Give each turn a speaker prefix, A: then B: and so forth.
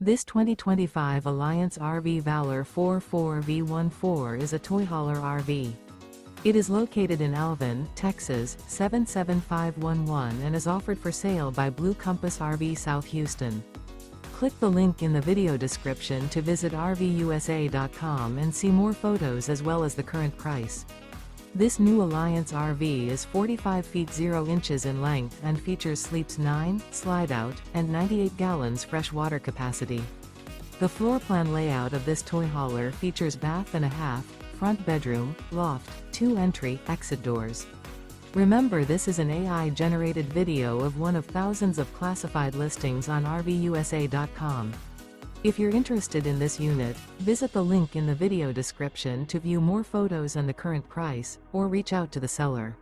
A: This 2025 Alliance RV Valor 44V14 is a toy hauler RV. It is located in Alvin, Texas, 77511 and is offered for sale by Blue Compass RV South Houston. Click the link in the video description to visit RVUSA.com and see more photos as well as the current price. This new Alliance RV is 45 feet 0 inches in length and features sleeps 9, slide-out, and 98 gallons fresh water capacity. The floor plan layout of this toy hauler features bath and a half, front bedroom, loft, 2 entry, exit doors. Remember, this is an AI-generated video of one of thousands of classified listings on RVUSA.com. If you're interested in this unit, visit the link in the video description to view more photos and the current price, or reach out to the seller.